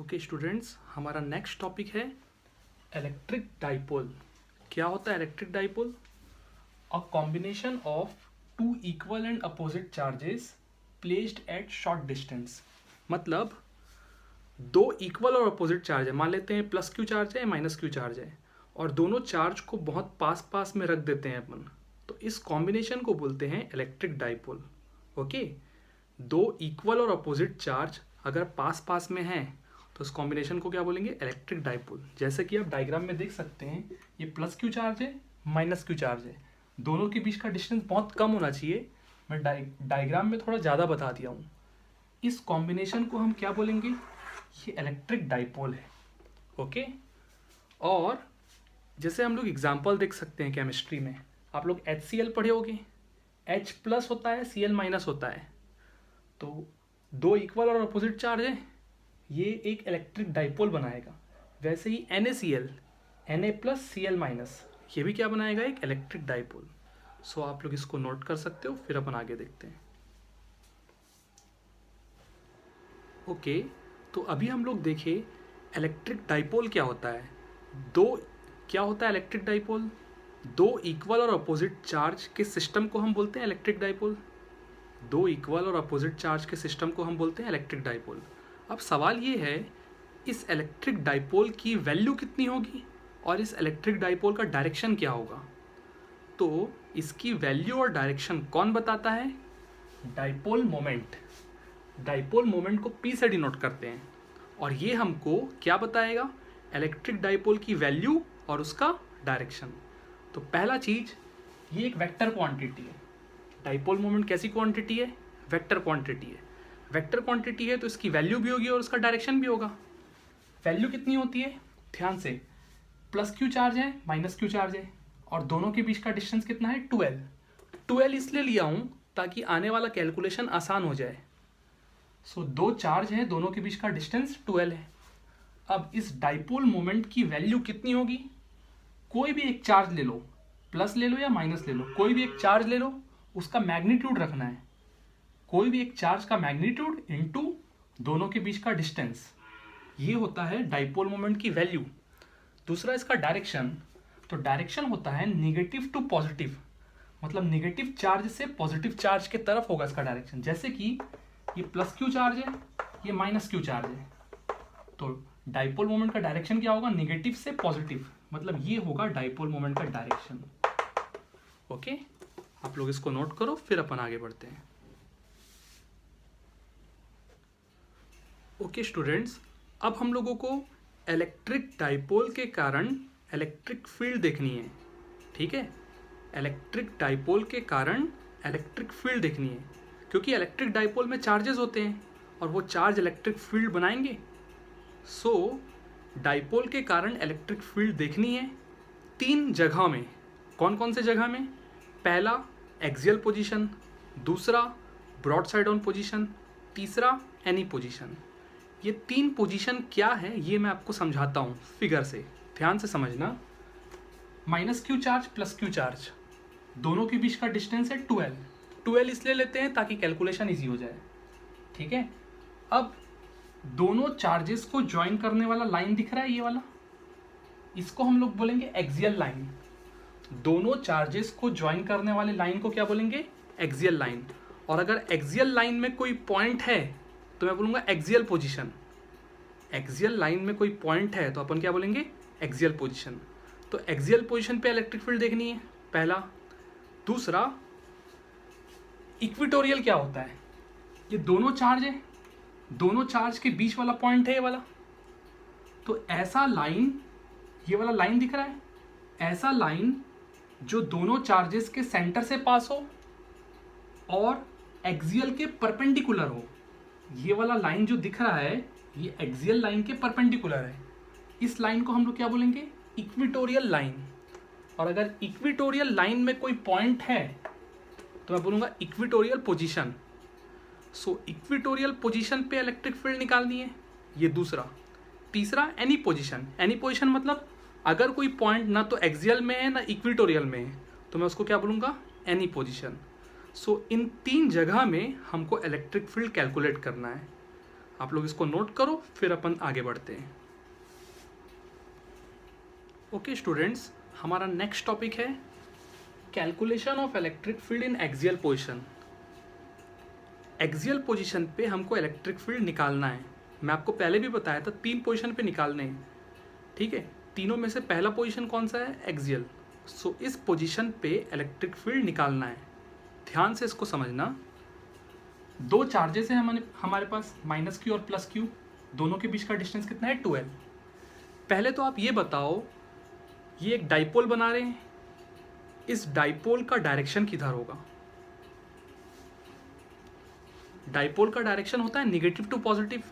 Okay students, हमारा next topic है electric dipole. क्या होता है electric dipole? A combination of two equal and opposite charges placed at short distance. मतलब दो इक्वल और अपोजिट चार्ज है, मान लेते हैं प्लस क्यू चार्ज है माइनस क्यू चार्ज है, और दोनों चार्ज को बहुत पास पास में रख देते हैं अपन, तो इस कॉम्बिनेशन को बोलते हैं इलेक्ट्रिक डाइपोल। ओके, दो इक्वल और अपोजिट चार्ज अगर पास पास में हैं तो इस कॉम्बिनेशन को क्या बोलेंगे? Electric dipole. जैसे कि आप डायग्राम में देख सकते हैं, ये प्लस क्यू चार्ज है माइनस क्यू चार्ज है, दोनों के बीच का डिस्टेंस बहुत कम होना चाहिए। मैं डायग्राम में थोड़ा ज़्यादा बता दिया हूँ। इस कॉम्बिनेशन को हम क्या बोलेंगे? ये इलेक्ट्रिक डाइपोल है। ओके, और जैसे हम लोग एग्जाम्पल देख सकते हैं केमिस्ट्री में, आप लोग HCl पढ़े होगे, H प्लस होता है, Cl माइनस होता है, तो दो इक्वल और अपोजिट चार्ज है, ये एक इलेक्ट्रिक डाइपोल बनाएगा। वैसे ही NaCl, Na plus Cl minus, ये भी क्या बनाएगा? एक इलेक्ट्रिक डाइपोल। सो आप लोग इसको नोट कर सकते हो, फिर अपन आगे देखते हैं। ओके, तो अभी हम लोग देखें इलेक्ट्रिक डाइपोल क्या होता है। क्या होता है इलेक्ट्रिक डाइपोल? दो इक्वल और अपोजिट चार्ज के सिस्टम को हम बोलते हैं इलेक्ट्रिक डाइपोल। दो इक्वल और अपोजिट चार्ज के सिस्टम को हम बोलते हैं इलेक्ट्रिक डाइपोल। अब सवाल ये है, इस इलेक्ट्रिक डाइपोल की वैल्यू कितनी होगी और इस इलेक्ट्रिक डाइपोल का डायरेक्शन क्या होगा? तो इसकी वैल्यू और डायरेक्शन कौन बताता है? Dipole moment. डाइपोल मोमेंट को P से डिनोट करते हैं, और ये हमको क्या बताएगा? इलेक्ट्रिक डाइपोल की वैल्यू और उसका डायरेक्शन। तो पहला चीज, ये एक वेक्टर क्वांटिटी है। डाइपोल मोमेंट कैसी क्वांटिटी है? वेक्टर क्वांटिटी है। वेक्टर क्वांटिटी है तो इसकी वैल्यू भी होगी और उसका डायरेक्शन भी होगा। वैल्यू कितनी होती है? ध्यान से, प्लस क्यू चार्ज है माइनस क्यू चार्ज है, और दोनों के बीच का डिस्टेंस कितना है? 12 इसलिए लिया हूँ ताकि आने वाला कैलकुलेशन आसान हो जाए। सो दो चार्ज हैं, दोनों के बीच का डिस्टेंस 12 है। अब इस डाइपोल मोमेंट की वैल्यू कितनी होगी? कोई भी एक चार्ज ले लो, प्लस ले लो या माइनस ले लो, कोई भी एक चार्ज ले लो, उसका मैग्नीट्यूड रखना है। कोई भी एक चार्ज का मैग्नीट्यूड इनटू दोनों के बीच का डिस्टेंस, ये होता है डाइपोल मोमेंट की वैल्यू। दूसरा इसका डायरेक्शन, तो डायरेक्शन होता है निगेटिव टू पॉजिटिव, मतलब निगेटिव चार्ज से पॉजिटिव चार्ज के तरफ होगा इसका डायरेक्शन। जैसे कि ये प्लस क्यू चार्ज है, ये माइनस क्यू चार्ज है, तो डाइपोल मोमेंट का डायरेक्शन क्या होगा? निगेटिव से पॉजिटिव, मतलब ये होगा डाइपोल मोमेंट का डायरेक्शन। ओके, आप लोग इसको नोट करो, फिर अपन आगे बढ़ते हैं। ओके स्टूडेंट्स, अब हम लोगों को इलेक्ट्रिक डाइपोल के कारण इलेक्ट्रिक फील्ड देखनी है। ठीक है, इलेक्ट्रिक डाइपोल के कारण इलेक्ट्रिक फील्ड देखनी है, क्योंकि इलेक्ट्रिक डाइपोल में चार्जेस होते हैं और वो चार्ज इलेक्ट्रिक फील्ड बनाएंगे। सो डाइपोल के कारण इलेक्ट्रिक फील्ड देखनी है तीन जगह में। कौन कौन से जगह में? पहला एक्सियल पोजीशन, दूसरा ब्रॉड साइड ऑन पोजीशन, तीसरा एनी पोजीशन। ये तीन पोजीशन क्या है ये मैं आपको समझाता हूँ फिगर से, ध्यान से समझना। Minus Q charge plus Q charge, दोनों के बीच का डिस्टेंस है 12 इसलिए लेते हैं ताकि कैलकुलेशन इजी हो जाए। ठीक है, अब दोनों चार्जेस को ज्वाइन करने वाला लाइन दिख रहा है, ये वाला, इसको हम लोग बोलेंगे एक्सियल लाइन। दोनों चार्जेस को ज्वाइन करने वाले लाइन को क्या बोलेंगे? Axial line. और अगर एक्सियल लाइन में कोई पॉइंट है तो मैं बोलूँगा एक्सियल पोजीशन। एक्सियल लाइन में कोई पॉइंट है तो अपन क्या बोलेंगे? Axial position. तो एक्सियल पोजीशन पे इलेक्ट्रिक फील्ड देखनी है, पहला। दूसरा, इक्विटोरियल क्या होता है? ये दोनों चार्ज है, दोनों चार्ज के बीच वाला पॉइंट है ये वाला। तो ऐसा लाइन, ये वाला लाइन दिख रहा है, ऐसा लाइन जो दोनों चार्जेस के सेंटर से पास हो और एक्सियल के परपेंडिकुलर हो। ये वाला लाइन जो दिख रहा है, ये एक्सियल लाइन के परपेंडिकुलर है। इस लाइन को हम लोग क्या बोलेंगे? Equatorial line. और अगर इक्विटोरियल लाइन में कोई पॉइंट है तो मैं बोलूँगा इक्विटोरियल पोजीशन। सो इक्विटोरियल पोजीशन पे इलेक्ट्रिक फील्ड निकालनी है, ये दूसरा। तीसरा, एनी पोजीशन। एनी पोजीशन मतलब अगर कोई पॉइंट ना तो एक्सियल में है ना इक्विटोरियल में है, तो मैं उसको क्या बोलूँगा? Any position. सो इन तीन जगह में हमको इलेक्ट्रिक फील्ड कैलकुलेट करना है। आप लोग इसको नोट करो, फिर अपन आगे बढ़ते हैं। ओके स्टूडेंट्स, हमारा नेक्स्ट टॉपिक है calculation of electric field in axial position. Axial position पे हमको इलेक्ट्रिक फील्ड निकालना है। मैं आपको पहले भी बताया था 3 पोजीशन पे निकालने हैं, ठीक है। तीनों में से पहला पोजीशन कौन सा है? एक्सियल। सो इस पोजीशन पे इलेक्ट्रिक फील्ड निकालना है। ध्यान से इसको समझना। 2 चार्जेस हैं हमारे पास, -q और +q। दोनों के बीच का डिस्टेंस कितना है? 12। पहले तो आप ये बताओ, ये एक डाइपोल बना रहे हैं, इस डाइपोल का डायरेक्शन किधर होगा? डाइपोल का डायरेक्शन होता है negative to positive.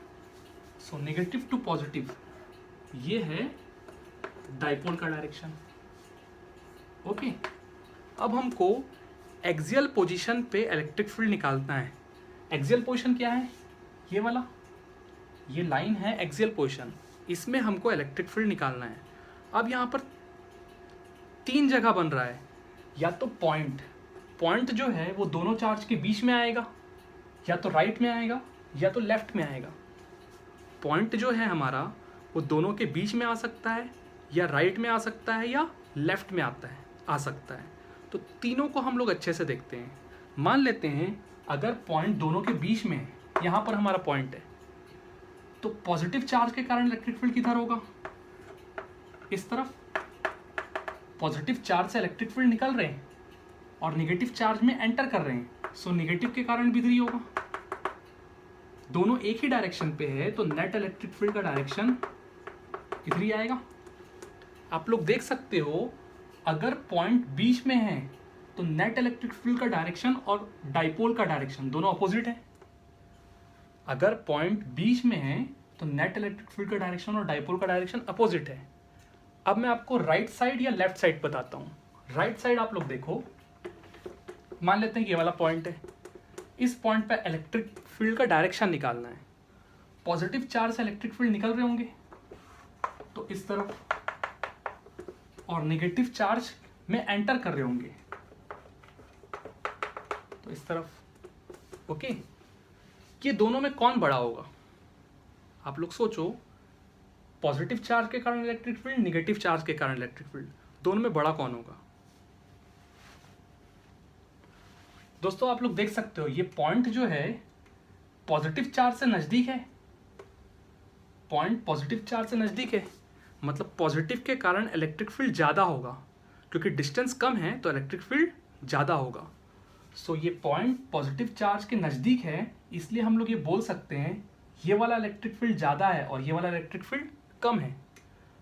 So negative to positive, ये है डाइपोल का डायरेक्शन। ओके, अब हमको एक्सियल पोजीशन पे इलेक्ट्रिक फील्ड निकालना है। एक्सियल पोजीशन क्या है? ये वाला, ये लाइन है एक्सियल पोजीशन, इसमें हमको इलेक्ट्रिक फील्ड निकालना है। अब यहाँ पर 3 जगह बन रहा है। या तो पॉइंट जो है वो दोनों चार्ज के बीच में आएगा, या तो राइट में आएगा, या तो लेफ्ट में आएगा। पॉइंट जो है हमारा वो दोनों के बीच में आ सकता है, या राइट में आ सकता है, या लेफ्ट में आ सकता है। तो तीनों को हम लोग अच्छे से देखते हैं। मान लेते हैं अगर पॉइंट दोनों के बीच में है, यहाँ पर हमारा पॉइंट है, तो पॉजिटिव चार्ज के कारण इलेक्ट्रिक फील्ड किधर होगा? इस तरफ। पॉजिटिव चार्ज से इलेक्ट्रिक फील्ड निकल रहे हैं और नेगेटिव चार्ज में एंटर कर रहे हैं, सो नेगेटिव के कारण भी इधर ही होगा। दोनों एक ही डायरेक्शन पे है, तो नेट इलेक्ट्रिक फील्ड का डायरेक्शन इधर ही आएगा। आप लोग देख सकते हो, अगर पॉइंट बीच में है तो नेट इलेक्ट्रिक फील्ड का डायरेक्शन और डाइपोल का डायरेक्शन दोनों अपोजिट है। अगर पॉइंट बीच में है तो नेट इलेक्ट्रिक फील्ड का डायरेक्शन और डाइपोल का डायरेक्शन अपोजिट है। अब मैं आपको राइट साइड या लेफ्ट साइड बताता हूँ। राइट साइड आप लोग देखो, मान लेते हैं कि ये वाला पॉइंट है, इस पॉइंट पे इलेक्ट्रिक फील्ड का डायरेक्शन निकालना है। पॉजिटिव चार्ज से इलेक्ट्रिक फील्ड निकल रहे होंगे तो इस तरफ, और नेगेटिव चार्ज में एंटर कर रहे होंगे तो इस तरफ। ओके, ये दोनों में कौन बड़ा होगा? आप लोग सोचो, पॉजिटिव चार्ज के कारण इलेक्ट्रिक फील्ड, नेगेटिव चार्ज के कारण इलेक्ट्रिक फील्ड, दोनों में बड़ा कौन होगा? दोस्तों आप लोग देख सकते हो, ये पॉइंट जो है पॉजिटिव चार्ज से नजदीक है। पॉइंट पॉजिटिव चार्ज से नजदीक है, मतलब पॉजिटिव के कारण इलेक्ट्रिक फील्ड ज़्यादा होगा, क्योंकि डिस्टेंस कम है तो इलेक्ट्रिक फील्ड ज़्यादा होगा। सो ये पॉइंट पॉजिटिव चार्ज के नज़दीक है, इसलिए हम लोग ये बोल सकते हैं ये वाला इलेक्ट्रिक फील्ड ज़्यादा है और ये वाला इलेक्ट्रिक फील्ड कम है।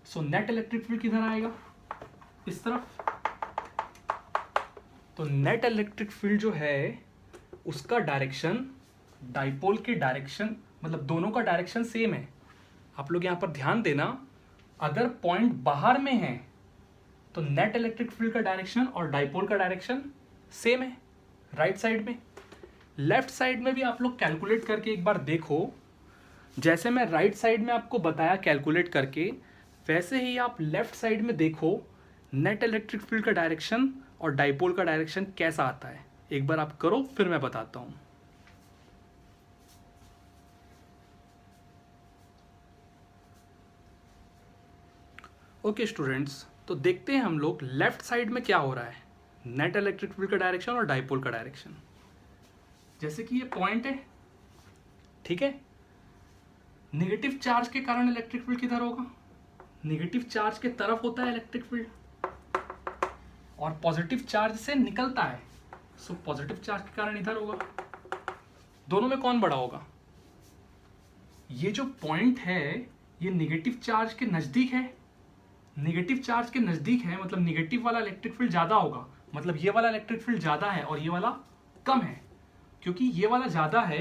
सो नेट इलेक्ट्रिक फील्ड किधर आएगा? इस तरफ। तो नेट इलेक्ट्रिक फील्ड जो है उसका डायरेक्शन डाइपोल के डायरेक्शन, मतलब दोनों का डायरेक्शन सेम है। आप लोग यहाँ पर ध्यान देना, अगर पॉइंट बाहर में है तो नेट इलेक्ट्रिक फील्ड का डायरेक्शन और डाइपोल का डायरेक्शन सेम है राइट साइड में। लेफ्ट साइड में भी आप लोग कैलकुलेट करके एक बार देखो, जैसे मैं राइट साइड में आपको बताया कैलकुलेट करके, वैसे ही आप लेफ्ट साइड में देखो नेट इलेक्ट्रिक फील्ड का डायरेक्शन और डाइपोल का डायरेक्शन कैसा आता है। एक बार आप करो, फिर मैं बताता हूँ। ओके स्टूडेंट्स, तो देखते हैं हम लोग लेफ्ट साइड में क्या हो रहा है, नेट इलेक्ट्रिक फील्ड का डायरेक्शन और डाइपोल का डायरेक्शन। जैसे कि ये पॉइंट है, ठीक है, नेगेटिव चार्ज के कारण इलेक्ट्रिक फील्ड किधर होगा? नेगेटिव चार्ज के तरफ होता है इलेक्ट्रिक फील्ड, और पॉजिटिव चार्ज से निकलता है, सो पॉजिटिव चार्ज के कारण इधर होगा। दोनों में कौन बड़ा होगा? ये जो पॉइंट है ये नेगेटिव चार्ज के नजदीक है। नेगेटिव चार्ज के नजदीक है मतलब नेगेटिव वाला इलेक्ट्रिक फील्ड ज्यादा होगा, मतलब ये वाला इलेक्ट्रिक फील्ड ज्यादा है और ये वाला कम है। क्योंकि ये वाला ज्यादा है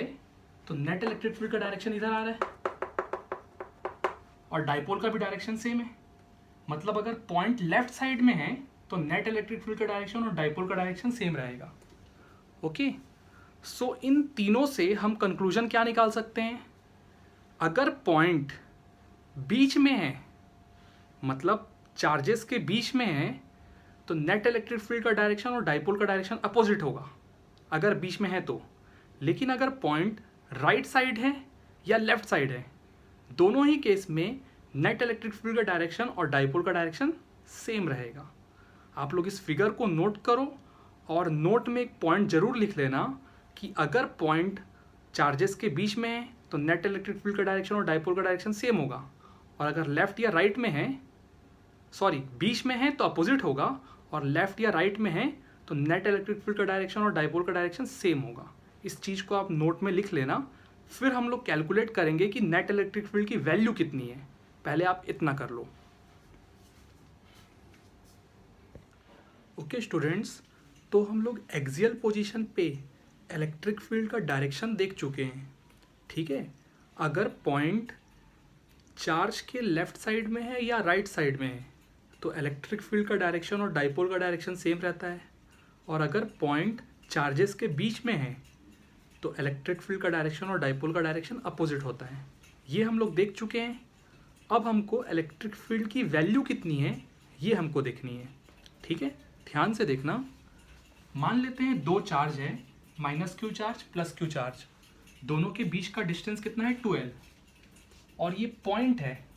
तो नेट इलेक्ट्रिक फील्ड का डायरेक्शन इधर आ रहा है और डाइपोल का भी डायरेक्शन सेम है। मतलब अगर पॉइंट लेफ्ट साइड में है तो नेट इलेक्ट्रिक फील्ड का डायरेक्शन और डाइपोल का डायरेक्शन सेम रहेगा। ओके, सो इन तीनों से हम कंक्लूजन क्या निकाल सकते हैं? अगर पॉइंट बीच में है, मतलब चार्जेस के बीच में है, तो नेट इलेक्ट्रिक फील्ड का डायरेक्शन और डाइपोल का डायरेक्शन अपोजिट होगा अगर बीच में है तो। लेकिन अगर पॉइंट राइट साइड है या लेफ्ट साइड है, दोनों ही केस में नेट इलेक्ट्रिक फील्ड का डायरेक्शन और डाइपोल का डायरेक्शन सेम रहेगा। आप लोग इस फिगर को नोट करो और नोट में एक पॉइंट जरूर लिख लेना कि अगर पॉइंट चार्जेस के बीच में है तो नेट इलेक्ट्रिक फील्ड का डायरेक्शन और डाइपोल का डायरेक्शन सेम होगा, और अगर लेफ्ट या राइट में है, सॉरी बीच में है तो अपोजिट होगा, और लेफ्ट या राइट में है तो नेट इलेक्ट्रिक फील्ड का डायरेक्शन और डाइपोल का डायरेक्शन सेम होगा। इस चीज़ को आप नोट में लिख लेना। फिर हम लोग कैलकुलेट करेंगे कि नेट इलेक्ट्रिक फील्ड की वैल्यू कितनी है। पहले आप इतना कर लो। ओके स्टूडेंट्स, तो हम लोग एक्सियल पोजीशन पे इलेक्ट्रिक फील्ड का डायरेक्शन देख चुके हैं, ठीक है। अगर पॉइंट चार्ज के लेफ्ट साइड में है या राइट साइड में है तो इलेक्ट्रिक फील्ड का डायरेक्शन और डाइपोल का डायरेक्शन सेम रहता है, और अगर पॉइंट चार्जेस के बीच में है तो इलेक्ट्रिक फील्ड का डायरेक्शन और डाइपोल का डायरेक्शन अपोजिट होता है। ये हम लोग देख चुके हैं। अब हमको इलेक्ट्रिक फील्ड की वैल्यू कितनी है ये हमको देखनी है, ठीक है। ध्यान से देखना। मान लेते हैं दो चार्ज है, minus Q charge plus Q charge, दोनों के बीच का डिस्टेंस कितना है 2L, और ये पॉइंट है।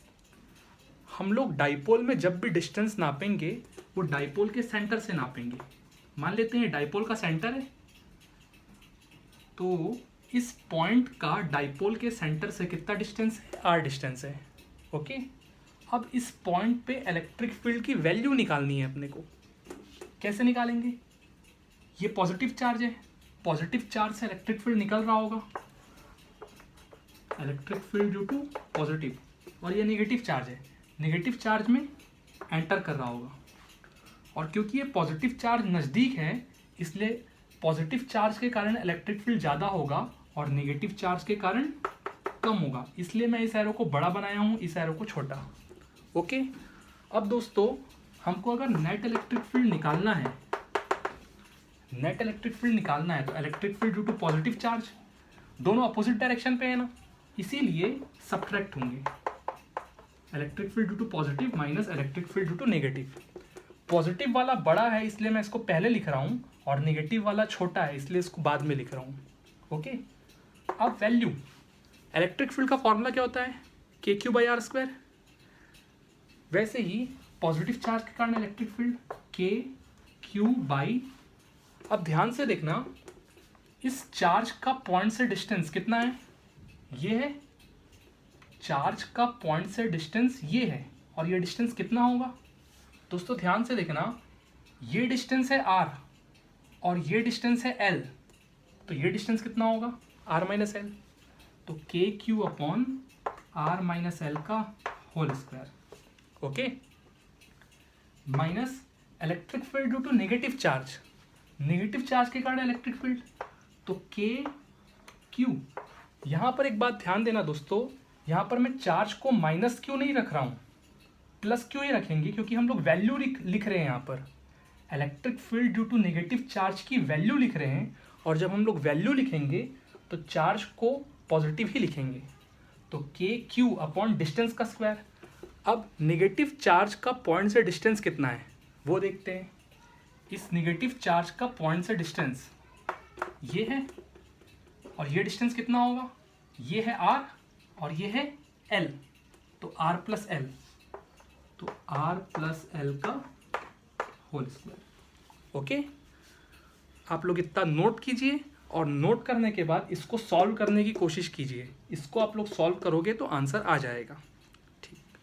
हम लोग डाइपोल में जब भी डिस्टेंस नापेंगे वो डाइपोल के सेंटर से नापेंगे। मान लेते हैं डाइपोल का सेंटर है, तो इस पॉइंट का डाइपोल के सेंटर से कितना डिस्टेंस है, r डिस्टेंस है, ओके। अब इस पॉइंट पे इलेक्ट्रिक फील्ड की वैल्यू निकालनी है अपने को। कैसे निकालेंगे? ये पॉजिटिव चार्ज है, पॉजिटिव चार्ज से इलेक्ट्रिक फील्ड निकल रहा होगा, electric field due to positive, और ये नेगेटिव चार्ज है, नेगेटिव चार्ज में एंटर कर रहा होगा। और क्योंकि ये पॉजिटिव चार्ज नज़दीक है इसलिए पॉजिटिव चार्ज के कारण इलेक्ट्रिक फील्ड ज़्यादा होगा और नेगेटिव चार्ज के कारण कम होगा, इसलिए मैं इस एरो को बड़ा बनाया हूँ, इस एरो को छोटा, ओके। अब दोस्तों हमको अगर नेट इलेक्ट्रिक फील्ड निकालना है, नेट इलेक्ट्रिक फील्ड निकालना है तो electric field due to positive charge, दोनों अपोजिट डायरेक्शन पे है ना, इसीलिए सब्ट्रैक्ट होंगे। Electric field due to positive minus electric field due to negative. Positive वाला बड़ा है इसलिए मैं इसको पहले लिख रहा हूँ, और नेगेटिव वाला छोटा है इसलिए इसको बाद में लिख रहा हूँ, ओके। अब वैल्यू, इलेक्ट्रिक फील्ड का फॉर्मूला क्या होता है, KQ/R²। वैसे ही पॉजिटिव चार्ज के कारण इलेक्ट्रिक फील्ड KQ/। अब ध्यान से देखना, इस चार्ज का पॉइंट से डिस्टेंस कितना है, ये है, चार्ज का पॉइंट से डिस्टेंस ये है, और ये डिस्टेंस कितना होगा दोस्तों, ध्यान से देखना। ये डिस्टेंस है r और ये डिस्टेंस है l, तो ये डिस्टेंस कितना होगा r-l, तो KQ/r-l का whole square, okay. Minus electric field due to negative charge, negative charge के कारण इलेक्ट्रिक फील्ड, तो KQ। यहाँ पर एक बात ध्यान देना दोस्तों, यहाँ पर मैं चार्ज को माइनस क्यू नहीं रख रहा हूँ, प्लस क्यू ही रखेंगे, क्योंकि हम लोग वैल्यू लिख रहे हैं। यहाँ पर electric field due to negative charge की वैल्यू लिख रहे हैं, और जब हम लोग वैल्यू लिखेंगे तो चार्ज को पॉजिटिव ही लिखेंगे, तो KQ/ डिस्टेंस का स्क्वायर। अब नेगेटिव चार्ज का पॉइंट से डिस्टेंस कितना है वो देखते हैं। इस नेगेटिव चार्ज का पॉइंट से डिस्टेंस ये है, और ये डिस्टेंस कितना होगा, ये है r और ये है l, तो r+l, तो r+l का होल स्क्वायर, ओके। आप लोग इतना नोट कीजिए, और नोट करने के बाद इसको सॉल्व करने की कोशिश कीजिए। इसको आप लोग सॉल्व करोगे तो आंसर आ जाएगा, ठीक,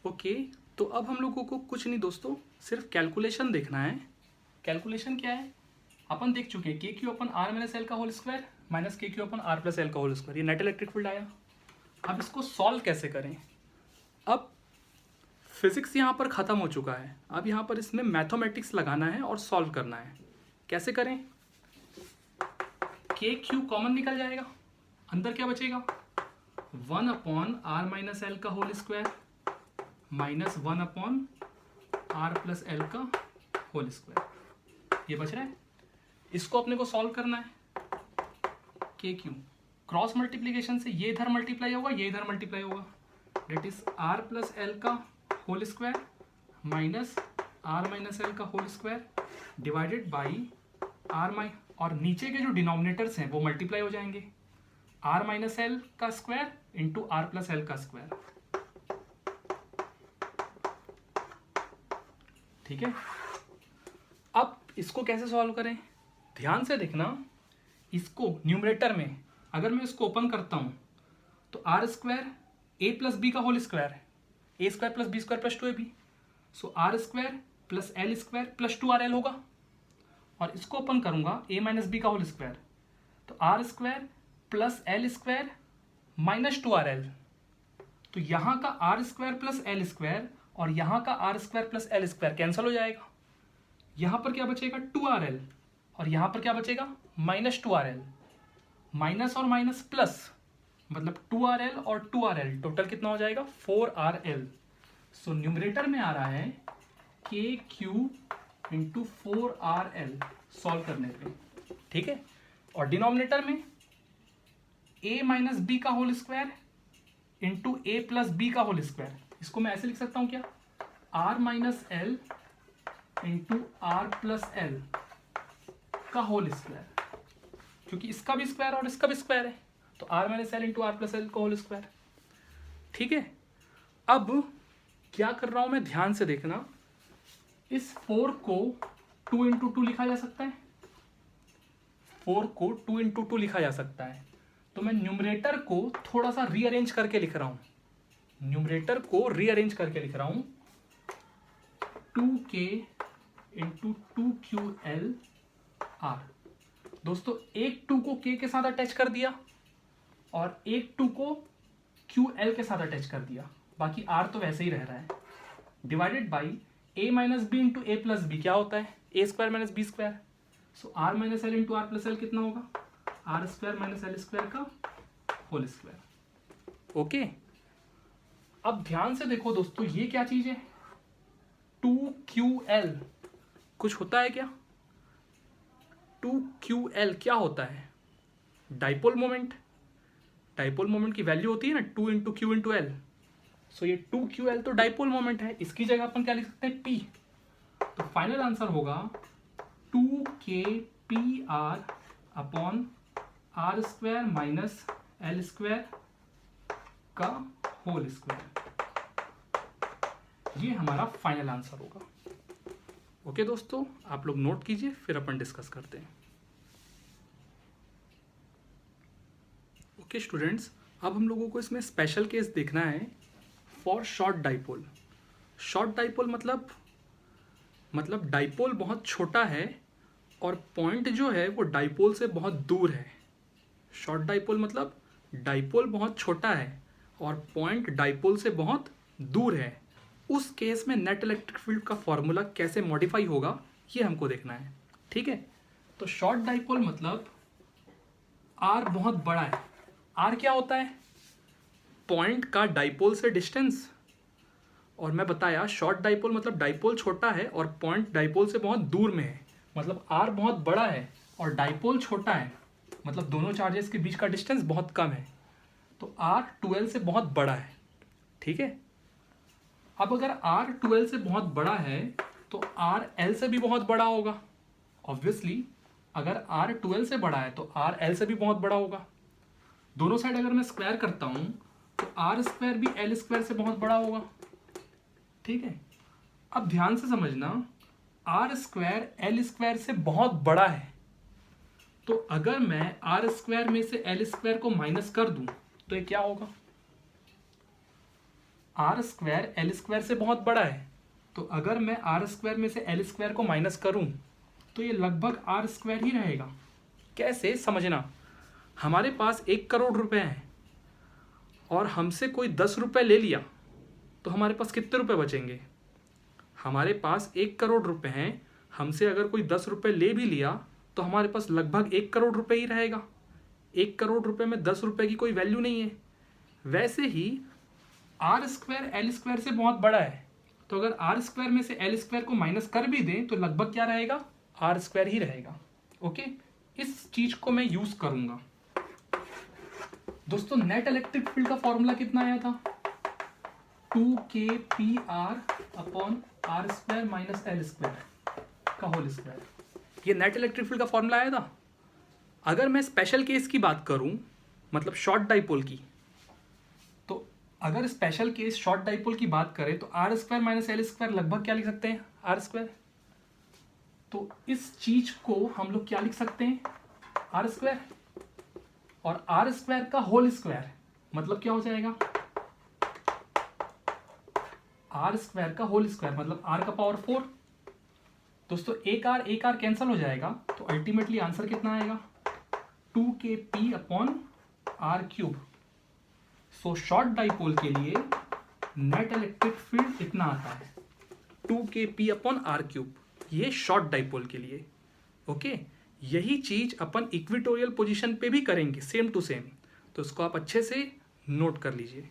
ओके। तो अब हम लोगों को कुछ नहीं दोस्तों, सिर्फ कैलकुलेशन देखना है। कैलकुलेशन क्या है अपन देख चुके हैं, KQ/r-l का होल स्क्वायर माइनस KQ/r+l का होल स्क्वायर, ये नेट इलेक्ट्रिक फील्ड आया। अब इसको सॉल्व कैसे करें, अब फिजिक्स यहाँ पर ख़त्म हो चुका है, अब यहाँ पर इसमें मैथमेटिक्स लगाना है और सॉल्व करना है। कैसे करें, KQ कॉमन निकल जाएगा, अंदर क्या बचेगा, 1/r-l का होल स्क्वायर माइनस 1/r+l का होल स्क्वायर, ये बच रहा है। इसको अपने को सॉल्व करना है। KQ क्रॉस मल्टीप्लीकेशन से ये इधर मल्टीप्लाई होगा, ये इधर मल्टीप्लाई होगा, डेट इज r+l का होल स्क्वायर माइनस r-l का whole square divided by r-, और नीचे के जो डिनोमिनेटर्स हैं वो मल्टीप्लाई हो जाएंगे, आर माइनस एल का square into R plus L का स्क्वायर। ठीक है, अब इसको कैसे सॉल्व करें, ध्यान से देखना। इसको न्यूमरेटर में अगर मैं इसको ओपन करता हूं तो R square A plus B का होल स्क्वायर है, A square plus B square plus 2ab, so R square plus L square plus 2rl होगा। और इसको ओपन करूंगा ए माइनस बी का होल स्क्वायर, तो R square plus L square minus 2rl। तो यहाँ का R square plus L square और यहाँ का R square plus L square cancel हो जाएगा। यहाँ पर क्या बचेगा 2rl और यहाँ पर क्या बचेगा माइनस 2rl। माइनस और माइनस प्लस मतलब 2rl और 2rl टोटल कितना हो जाएगा 4rl। सो न्यूमरेटर में आ रहा है के क्यू इंटू 4rl सॉल्व करने पे। ठीक है, और डिनोमिनेटर में a माइनस बी का whole square into A plus B का होल स्क्वायर। इसको मैं ऐसे लिख सकता हूं क्या, r minus L into R plus L का होल स्क्वायर, क्योंकि इसका भी स्क्वायर और इसका भी स्क्वायर है, तो r minus L into R plus L का होल स्क्वायर। ठीक है, अब क्या कर रहा हूं मैं, ध्यान से देखना। इस 4 को 2 इंटू 2 लिखा जा सकता है, 4 को 2 इंटू 2 लिखा जा सकता है। तो मैं न्यूमरेटर को थोड़ा सा रीअरेंज करके लिख रहा हूं, न्यूमरेटर को रीअरेंज करके लिख रहा हूं 2k इंटू 2ql r। दोस्तों एक 2 को k के साथ अटैच कर दिया और एक 2 को ql के साथ अटैच कर दिया, बाकी r तो वैसे ही रह रहा है। Divided by a minus B into A plus B क्या होता है A square minus B square. So R minus L into R plus L कितना होगा R square minus L square का होल स्क्वायर। ओके, अब ध्यान से देखो दोस्तों, ये क्या चीज है 2ql, कुछ होता है क्या 2ql क्या होता है, डाइपोल मोमेंट। डाइपोल मोमेंट की वैल्यू होती है ना 2 इंटू क्यू इंटू एल। सो ये 2ql तो डाइपोल मोमेंट है, इसकी जगह अपन क्या लिख सकते हैं p। तो फाइनल आंसर होगा 2kpr upon R square minus L square का होल स्क्वायर। ये हमारा फाइनल आंसर होगा। ओके दोस्तों, आप लोग नोट कीजिए, फिर अपन डिस्कस करते हैं। ओके स्टूडेंट्स, अब हम लोगों को इसमें स्पेशल केस देखना है for short dipole. Short dipole मतलब डाइपोल बहुत छोटा है और पॉइंट जो है वो डाइपोल से बहुत दूर है। शॉर्ट डाइपोल मतलब डाइपोल बहुत छोटा है और पॉइंट डाइपोल से बहुत दूर है। उस केस में नेट इलेक्ट्रिक फील्ड का फॉर्मूला कैसे मॉडिफाई होगा ये हमको देखना है। ठीक है, तो शॉर्ट डाइपोल मतलब आर बहुत बड़ा है। आर क्या होता है, पॉइंट का डाइपोल से डिस्टेंस। और मैं बताया शॉर्ट डाइपोल मतलब डाइपोल छोटा है और पॉइंट डाइपोल से बहुत दूर में है। मतलब आर बहुत बड़ा है और डाइपोल छोटा है, मतलब दोनों चार्जेस के बीच का डिस्टेंस बहुत कम है, तो आर 2l से बहुत बड़ा है। ठीक है, अब अगर आर 2l से बहुत बड़ा है तो आर l से भी बहुत बड़ा होगा। ऑब्वियसली अगर आर 2l से बड़ा है तो आर l से भी बहुत बड़ा होगा। दोनों साइड अगर मैं स्क्वायर करता हूं तो आर स्क्वायर भी एल स्क्वायर से बहुत बड़ा होगा। ठीक है, अब ध्यान से समझना, आर स्क्वायर एल स्क्वायर से बहुत बड़ा है, तो अगर मैं आर स्क्वायर में से एल स्क्वायर को माइनस कर दूं तो ये क्या होगा, आर स्क्वायर एल स्क्वायर से बहुत बड़ा है, तो अगर मैं आर स्क्वायर में से एल स्क्वायर को माइनस करूं तो ये लगभग आर स्क्वायर ही रहेगा। कैसे समझना, हमारे पास 1 करोड़ रुपए हैं और हमसे कोई 10 रुपए ले लिया तो हमारे पास कितने रुपए बचेंगे। हमारे पास 1 करोड़ रुपए हैं, हमसे अगर कोई 10 रुपए ले भी लिया तो हमारे पास लगभग 1 करोड़ रुपए ही रहेगा। 1 करोड़ रुपए में 10 रुपए की कोई वैल्यू नहीं है। वैसे ही आर स्क्वायर एल स्क्वायर से बहुत बड़ा है, तो अगर आर स्क्वायर में से एल स्क्वायर को माइनस कर भी दें तो लगभग क्या रहेगा, आर स्क्वायर ही रहेगा। ओके, इस चीज को मैं यूज करूंगा। दोस्तों नेट इलेक्ट्रिक फील्ड का फॉर्मूला कितना आया था, 2kpr upon R square minus L square का होल स्क्वायर। ये नेट इलेक्ट्रिक फील्ड का फॉर्मूला आया था। अगर मैं स्पेशल केस की बात करूं मतलब शॉर्ट डाइपोल की। तो अगर स्पेशल केस शॉर्ट डाइपोल की बात करें तो R square minus L square लगभग क्या लिख सकते हैं, आर स्क्वायर। तो इस चीज को हम लोग क्या लिख सकते हैं, आर स्क्वायर। और आर स्क्वायर का होल स्क्वायर मतलब क्या हो जाएगा, आर स्क्वायर का होल स्क्वायर मतलब आर का पावर 4। दोस्तों एक आर कैंसिल हो जाएगा, तो अल्टीमेटली आंसर कितना आएगा, 2kp upon R cube. So short dipole के लिए नेट इलेक्ट्रिक फील्ड इतना आता है, 2kp अपॉन आर क्यूब। ये शॉर्ट डाइपोल के लिए। ओके, यही चीज अपन इक्वेटोरियल पोजीशन पे भी करेंगे, सेम टू सेम। तो इसको आप अच्छे से नोट कर लीजिए।